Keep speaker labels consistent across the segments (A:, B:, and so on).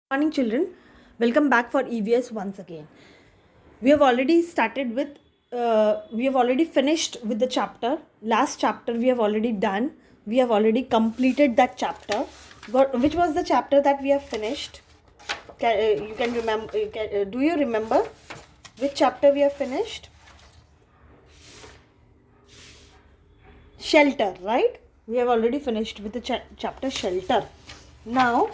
A: Morning, children. Welcome back for EVS once again. We have already started with, we have already finished with the chapter. Last chapter we have already done. We have already completed that chapter. Which was the chapter that we have finished? You can remember. Do you remember which chapter we have finished? Shelter, right? We have already finished with the chapter shelter. Now,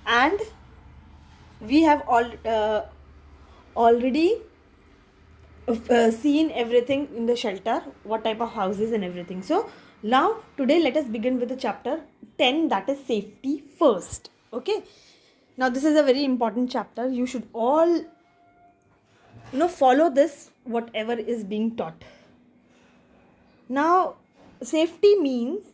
A: and we have already seen everything in the shelter, what type of houses and everything. So now today let us begin with the chapter 10, that is safety first. Okay, now this is a very important chapter. You should all follow this whatever is being taught. Now safety means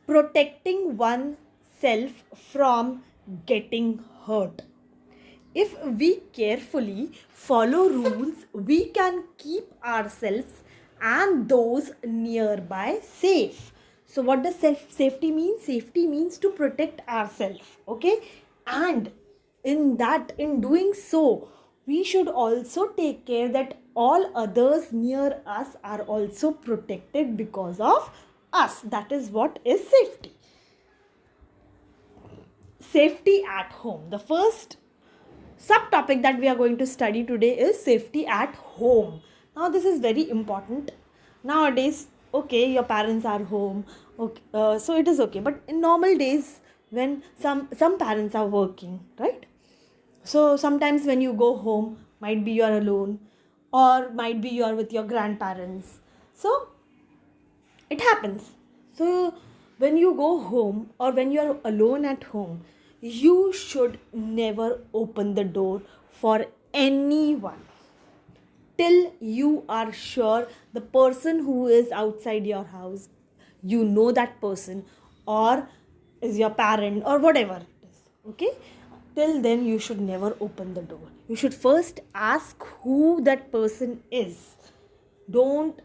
A: protecting oneself from getting hurt. If we carefully follow rules, we can keep ourselves and those nearby safe. So what does safety mean? Safety means to protect ourselves. Okay, and in doing so, we should also take care that all others near us are also protected because of us. That is what is safety. Safety at home. The first subtopic that we are going to study today is safety at home. Now this is very important. Nowadays, okay, your parents are home, okay, so it is okay. But in normal days, when some parents are working, right? So sometimes when you go home, might be you are alone, or might be you are with your grandparents. So it happens. So when you go home or when you are alone at home, you should never open the door for anyone till you are sure the person who is outside your house, you know that person, or is your parent or whatever it is. Okay, till then you should never open the door. You should first ask who that person is. Don't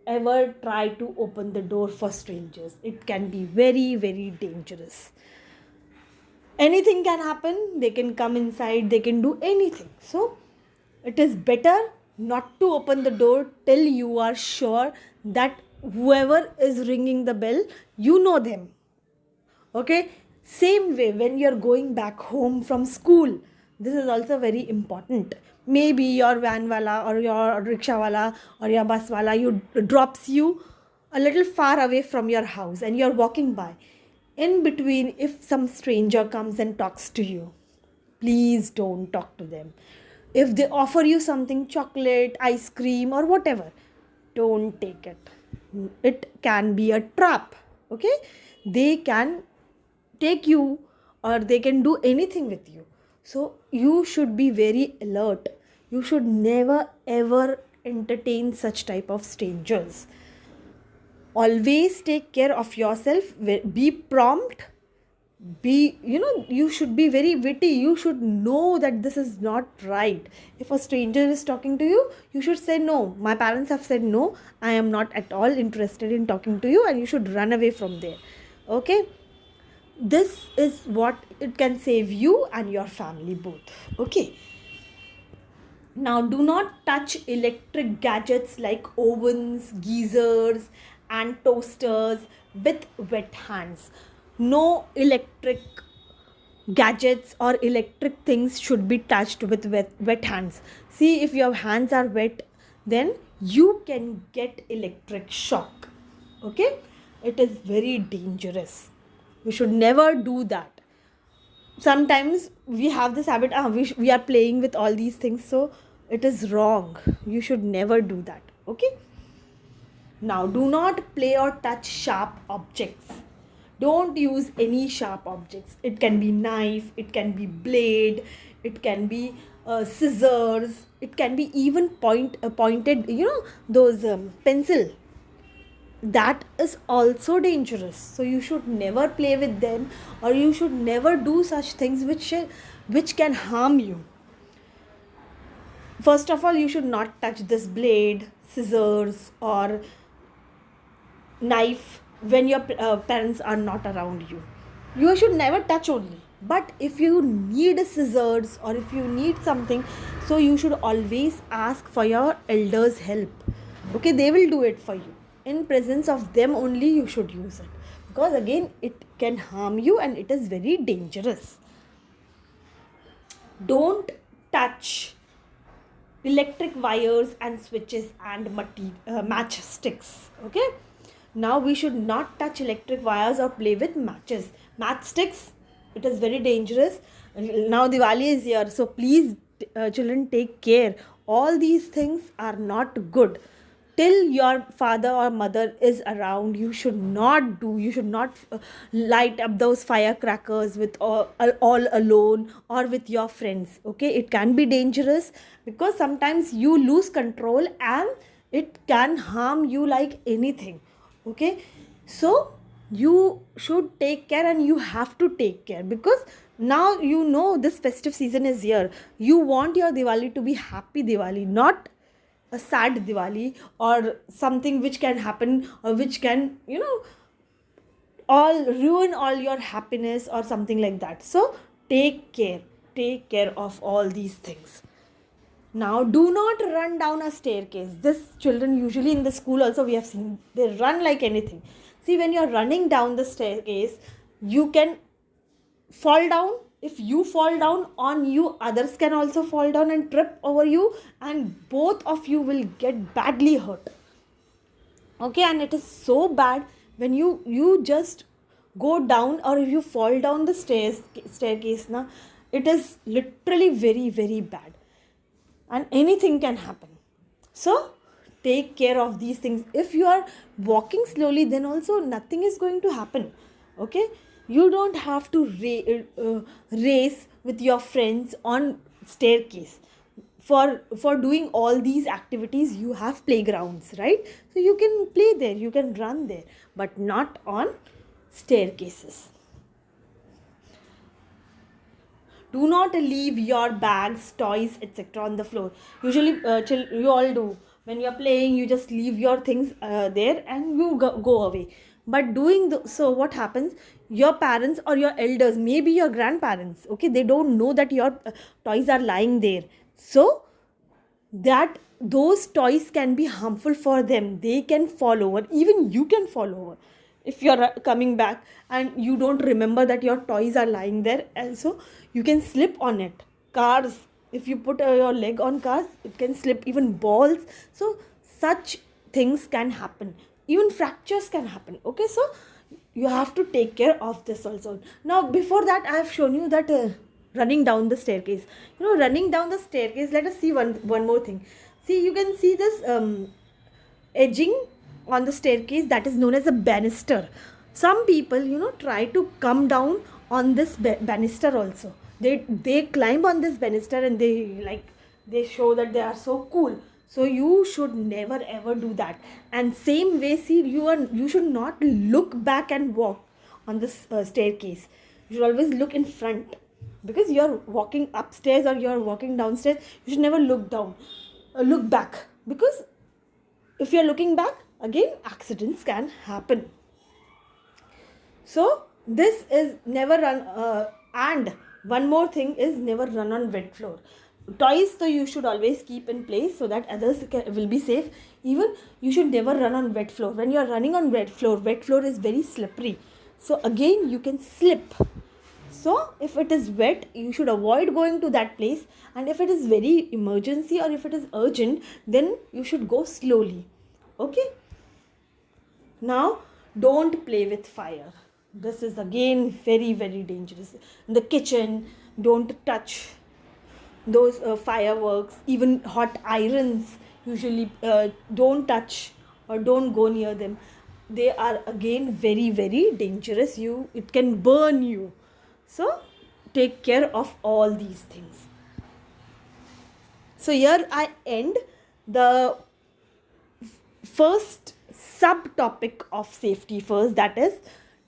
A: ever try to open the door for strangers. It can be very, very dangerous. Anything can happen. They can come inside, they can do anything. So it is better not to open the door till you are sure that whoever is ringing the bell, you know them. Okay, same way when you're going back home from school, this is also very important. Maybe your van wala or your rickshaw wala or your bus wala you drops you a little far away from your house and you're walking by. In between, if some stranger comes and talks to you, please don't talk to them. If they offer you something, chocolate, ice cream or whatever, don't take it. It can be a trap. Okay, they can take you or they can do anything with you. So you should be very alert. You should never ever entertain such type of strangers. Always take care of yourself. Be prompt. You should be very witty. You should know that this is not right. If a stranger is talking to you, you should say no. My parents have said no, I am not at all interested in talking to you, and you should run away from there. Okay, this is what it can save you and your family both. Okay, now do not touch electric gadgets like ovens, geysers and toasters with wet hands. No electric gadgets or electric things should be touched with wet hands. See, if your hands are wet, then you can get electric shock. Okay, it is very dangerous. We should never do that. Sometimes we have this habit, we are playing with all these things, so it is wrong. You should never do that. Okay, now do not play or touch sharp objects. Don't use any sharp objects. It can be knife, it can be blade, it can be scissors, it can be even pointed, those pencil. That is also dangerous. So you should never play with them, or you should never do such things which can harm you. First of all, you should not touch this blade, scissors or knife when your parents are not around you. You should never touch only. But if you need scissors or if you need something, so you should always ask for your elders' help. Okay, they will do it for you. In presence of them only you should use it. Because again, it can harm you and it is very dangerous. Don't touch electric wires and switches and matchsticks. Okay, now we should not touch electric wires or play with matchsticks. It is very dangerous. Now Diwali is here, so please, children, take care. All these things are not good. Till your father or mother is around, you should not light up those firecrackers with all alone or with your friends. Okay, it can be dangerous because sometimes you lose control and it can harm you like anything. Okay, so you should take care and you have to take care, because now you know this festive season is here. You want your Diwali to be happy Diwali, not a sad Diwali or something which can happen or which can, all ruin all your happiness or something like that. So take care of all these things. Now, do not run down a staircase. This children usually in the school also we have seen, they run like anything. See, when you're running down the staircase, you can fall down. If you fall down on you, others can also fall down and trip over you, and both of you will get badly hurt. Okay, and it is so bad when you just go down, or if you fall down the staircase now, it is literally very very bad and anything can happen. So take care of these things. If you are walking slowly, then also nothing is going to happen. Okay, you don't have to race with your friends on staircase. For doing all these activities, you have playgrounds, right? So you can play there, you can run there, but not on staircases. Do not leave your bags, toys, etc. on the floor. Usually, you all do. When you're playing, you just leave your things there and you go away. But so, what happens? Your parents or your elders, maybe your grandparents, okay, they don't know that your toys are lying there. So, that those toys can be harmful for them. They can fall over. Even you can fall over if you're coming back and you don't remember that your toys are lying there, and so you can slip on it. Cars, if you put your leg on cars, it can slip. Even balls. So such things can happen. Even fractures can happen. Okay, so you have to take care of this also. Now before that, I have shown you that running down the staircase. Running down the staircase, let us see one more thing. See, you can see this edging on the staircase, that is known as a banister. Some people try to come down on this banister also. They climb on this banister and they show that they are so cool. So you should never ever do that. And same way, see, you should not look back and walk on this staircase. You should always look in front, because you're walking upstairs or you're walking downstairs. You should never look back, because if you're looking back, again accidents can happen. So this is never run, and one more thing is never run on wet floor. Toys, so you should always keep in place so that others will be safe. Even you should never run on wet floor. When you are running on wet floor is very slippery, so again you can slip. So if it is wet, you should avoid going to that place, and if it is very emergency or if it is urgent, then you should go slowly. Okay, now don't play with fire. This is again very very dangerous. In the kitchen, don't touch those fireworks. Even hot irons, usually don't touch or don't go near them. They are again very very dangerous. It can burn you. So take care of all these things. So here I end the first subtopic of safety first, that is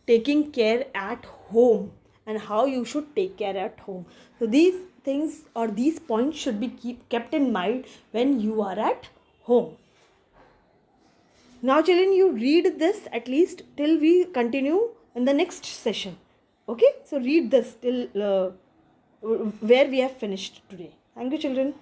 A: taking care at home and how you should take care at home. So these things or these points should be kept in mind when you are at home. Now, children, you read this at least till we continue in the next session. Okay, so read this till where we have finished today. Thank you, children.